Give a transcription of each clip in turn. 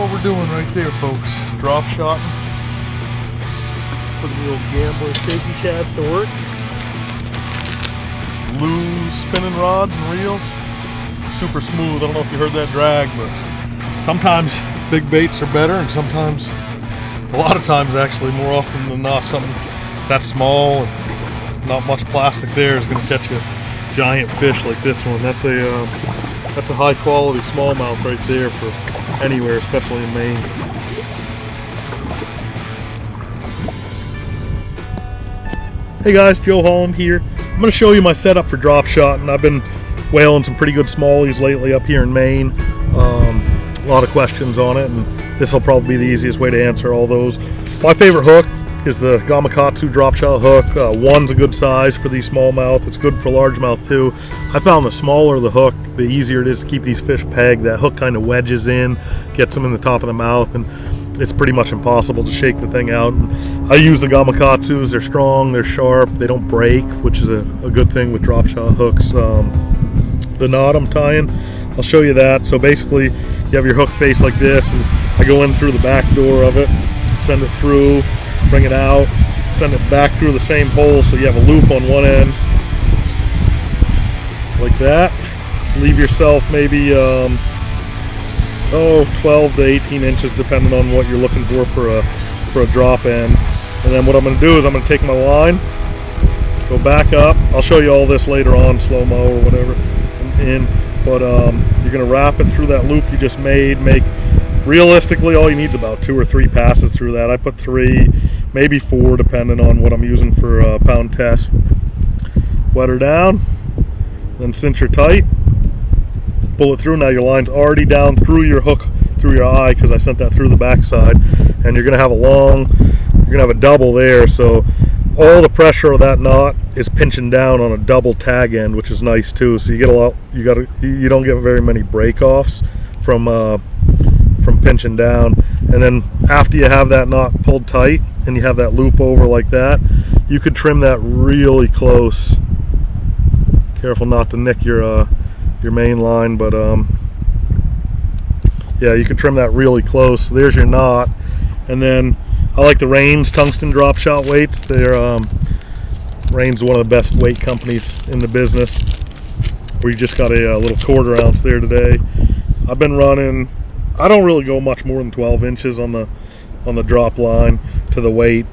what we're doing right there, folks. Drop shotting. Putting the old Gambler Shakey Shads to work. Loose spinning rods and reels. Super smooth. I don't know if you heard that drag, but sometimes big baits are better, and sometimes, a lot of times actually, more often than not, something that small and not much plastic there is going to catch a giant fish like this one. That's a high quality smallmouth right there for anywhere, especially in Maine. Hey guys, Joe Holland here. I'm going to show you my setup for drop shot, and I've been whaling some pretty good smallies lately up here in Maine. A lot of questions on it, and this will probably be the easiest way to answer all those. My favorite hook is the Gamakatsu drop shot hook. One's a good size for these smallmouth. It's good for largemouth too. I found the smaller the hook, the easier it is to keep these fish pegged. That hook kind of wedges in, gets them in the top of the mouth, and it's pretty much impossible to shake the thing out. And I use the Gamakatsus. They're strong, they're sharp, they don't break, which is a good thing with drop shot hooks. The knot I'm tying, I'll show you that. So basically, you have your hook face like this, and I go in through the back door of it, send it through, bring it out, send it back through the same hole, so you have a loop on one end, like that. Leave yourself maybe 12 to 18 inches, depending on what you're looking for a drop end. And then what I'm going to do is I'm going to take my line, go back up. I'll show you all this later on, slow-mo or whatever, but you're going to wrap it through that loop you just made. Realistically, all you need is about 2 or 3 passes through that. I put 3, maybe 4, depending on what I'm using for a pound test. Wet her down, then cinch her tight, pull it through. Now your line's already down through your hook, through your eye, because I sent that through the backside, and you're going to have a double there, so all the pressure of that knot is pinching down on a double tag end, which is nice too. So you get you don't get very many break-offs from pinching down. And then after you have that knot pulled tight and you have that loop over like that, you could trim that really close. Careful not to nick your main line, but yeah, you can trim that really close. There's your knot. And then I like the Rain's tungsten drop shot weights. They're Rain's one of the best weight companies in the business. We just got a little 1/4 ounce there today. I've been running, I don't really go much more than 12 inches on the drop line to the weight,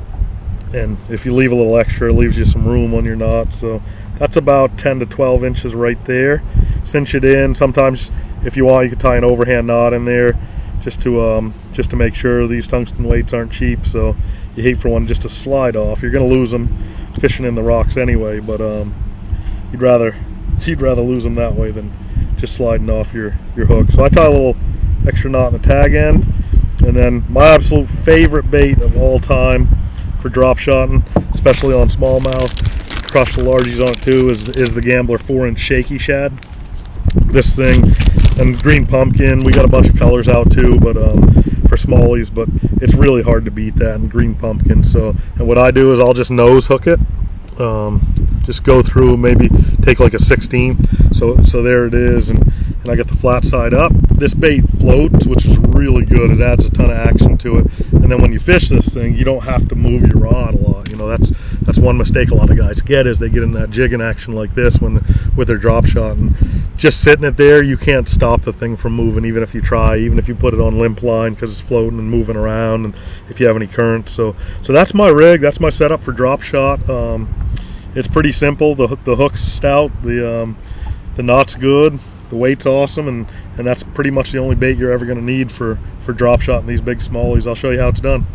and if you leave a little extra, it leaves you some room on your knot. So that's about 10 to 12 inches right there. Cinch it in. Sometimes if you want, you can tie an overhand knot in there just to make sure. These tungsten weights aren't cheap, so you hate for one just to slide off. You're going to lose them fishing in the rocks anyway, but you'd rather lose them that way than just sliding off your hook. So I tie a little extra knot in the tag end. And then my absolute favorite bait of all time for drop shotting, especially on smallmouth, crush the largies on it too, is the Gambler 4-inch Shakey Shad. This thing, and green pumpkin, we got a bunch of colors out too, but for smallies, but it's really hard to beat that, and green pumpkin. So, and what I do is I'll just nose hook it, just go through, maybe take like a 16th, so there it is, and I get the flat side up. This bait floats, which is really good. It adds a ton of action to it, and then when you fish this thing, you don't have to move your rod a lot. You know, that's one mistake a lot of guys get, is they get in that jigging action like this with their drop shot, and just sitting it there, you can't stop the thing from moving, even if you try, even if you put it on limp line, because it's floating and moving around, and if you have any current. So that's my rig. That's my setup for drop shot. It's pretty simple. The hook's stout, the knot's good, the weight's awesome, and that's pretty much the only bait you're ever going to need for drop shot in these big smallies. I'll show you how it's done.